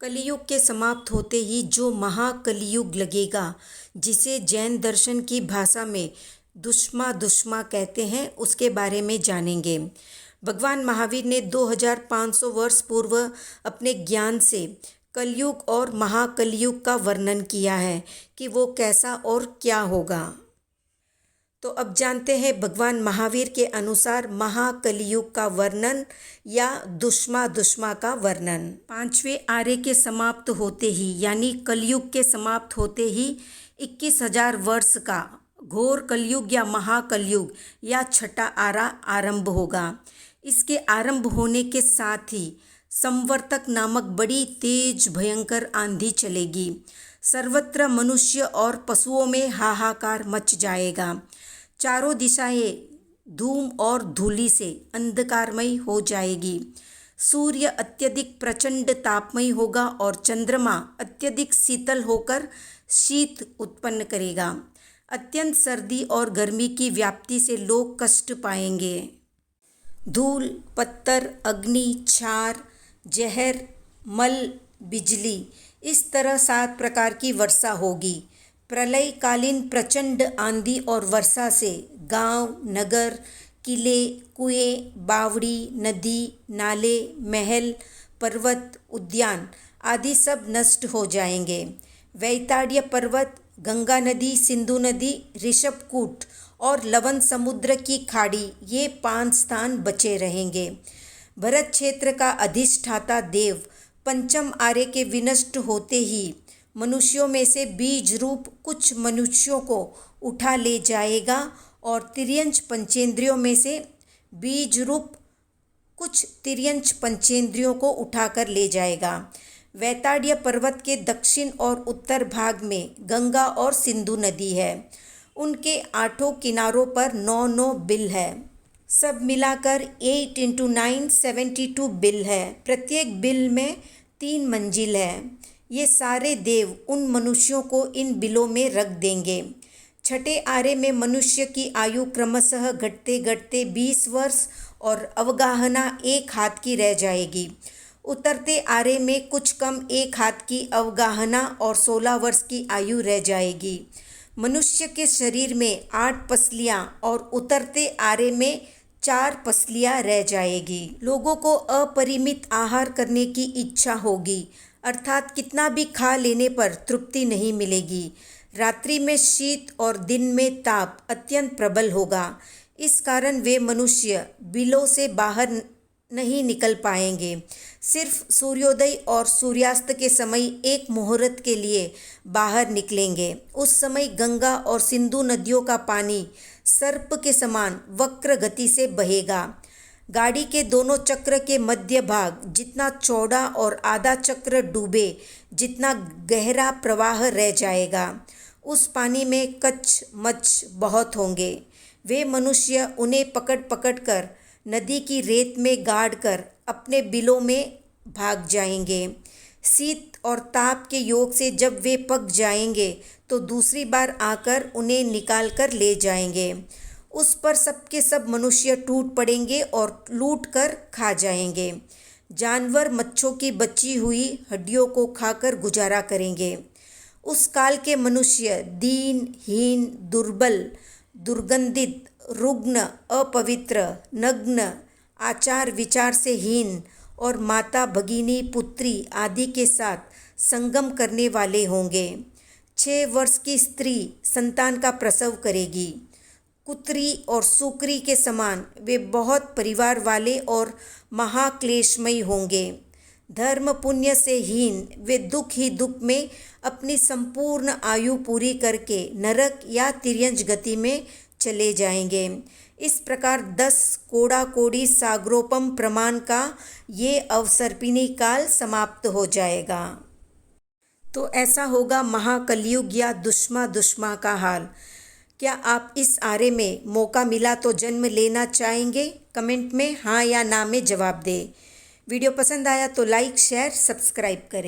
कलियुग के समाप्त होते ही जो महाकलियुग लगेगा, जिसे जैन दर्शन की भाषा में दुष्मा दुष्मा कहते हैं, उसके बारे में जानेंगे। भगवान महावीर ने 2500 वर्ष पूर्व अपने ज्ञान से कलयुग और महाकलियुग का वर्णन किया है कि वो कैसा और क्या होगा। तो अब जानते हैं भगवान महावीर के अनुसार महाकलियुग का वर्णन या दुष्मा दुष्मा का वर्णन। पांचवें आर्य के समाप्त होते ही यानी कलयुग के समाप्त होते ही 21,000 वर्ष का घोर कलयुग या महाकलयुग या छठा आरा आरंभ होगा। इसके आरंभ होने के साथ ही संवर्तक नामक बड़ी तेज भयंकर आंधी चलेगी। सर्वत्र मनुष्य और पशुओं में हाहाकार मच जाएगा। चारों दिशाएं धूम और धूलि से अंधकारमय हो जाएगी। सूर्य अत्यधिक प्रचंड तापमय होगा और चंद्रमा अत्यधिक शीतल होकर शीत उत्पन्न करेगा। अत्यंत सर्दी और गर्मी की व्याप्ति से लोग कष्ट पाएंगे। धूल, पत्थर, अग्नि, क्षार, जहर, मल, बिजली, इस तरह 7 प्रकार की वर्षा होगी। प्रलयकालीन प्रचंड आंधी और वर्षा से गांव, नगर, किले, कुएं, बावड़ी, नदी, नाले, महल, पर्वत, उद्यान आदि सब नष्ट हो जाएंगे। वैताड्य पर्वत, गंगा नदी, सिंधु नदी, ऋषभकूट और लवण समुद्र की खाड़ी, ये 5 स्थान बचे रहेंगे। भरत क्षेत्र का अधिष्ठाता देव पंचम आर्य के विनष्ट होते ही मनुष्यों में से बीज रूप कुछ मनुष्यों को उठा ले जाएगा और तिर्यंच पंचेंद्रियों में से बीज रूप कुछ तिर्यंच पंचेंद्रियों को उठाकर ले जाएगा। वैताड्य पर्वत के दक्षिण और उत्तर भाग में गंगा और सिंधु नदी है। उनके 8 किनारों पर 9 बिल है। सब मिलाकर 8 × 9 72 बिल है। प्रत्येक बिल में 3 मंजिल है। ये सारे देव उन मनुष्यों को इन बिलों में रख देंगे। छठे आरे में मनुष्य की आयु क्रमशः घटते घटते 20 वर्ष और अवगाहना 1 हाथ की रह जाएगी। उतरते आरे में कुछ कम 1 हाथ की अवगाहना और 16 वर्ष की आयु रह जाएगी। मनुष्य के शरीर में 8 पसलियां और उतरते आरे में 4 पसलियां रह जाएगी। लोगों को अपरिमित आहार करने की इच्छा होगी, अर्थात कितना भी खा लेने पर तृप्ति नहीं मिलेगी। रात्रि में शीत और दिन में ताप अत्यंत प्रबल होगा। इस कारण वे मनुष्य बिलों से बाहर नहीं निकल पाएंगे। सिर्फ सूर्योदय और सूर्यास्त के समय एक मुहूर्त के लिए बाहर निकलेंगे। उस समय गंगा और सिंधु नदियों का पानी सर्प के समान वक्र गति से बहेगा। गाड़ी के दोनों चक्र के मध्य भाग जितना चौड़ा और आधा चक्र डूबे जितना गहरा प्रवाह रह जाएगा। उस पानी में कच्छ मच्छ बहुत होंगे। वे मनुष्य उन्हें पकड़ पकड़ कर नदी की रेत में गाड़ कर अपने बिलों में भाग जाएंगे। शीत और ताप के योग से जब वे पक जाएंगे तो दूसरी बार आकर उन्हें निकाल कर ले जाएंगे। उस पर सबके सब मनुष्य टूट पड़ेंगे और लूट कर खा जाएंगे। जानवर मच्छों की बची हुई हड्डियों को खाकर गुजारा करेंगे। उस काल के मनुष्य दीन, हीन, दुर्बल, दुर्गंधित, रुग्ण, अपवित्र, नग्न, आचार विचार से हीन और माता, भगिनी, पुत्री आदि के साथ संगम करने वाले होंगे। 6 वर्ष की स्त्री संतान का प्रसव करेगी। कुत्री और सुकरी के समान वे बहुत परिवार वाले और महाक्लेशमयी होंगे। धर्म पुण्य से हीन वे दुख ही दुख में अपनी संपूर्ण आयु पूरी करके नरक या तिर्यंच गति में चले जाएंगे। इस प्रकार 10 कोड़ा कोड़ी सागरोपम प्रमाण का ये अवसर्पिणी काल समाप्त हो जाएगा। तो ऐसा होगा महाकलियुग या दुष्मा दुष्मा का हाल। क्या आप इस आरे में मौका मिला तो जन्म लेना चाहेंगे? कमेंट में हाँ या ना में जवाब दें। वीडियो पसंद आया तो लाइक, शेयर, सब्सक्राइब करें।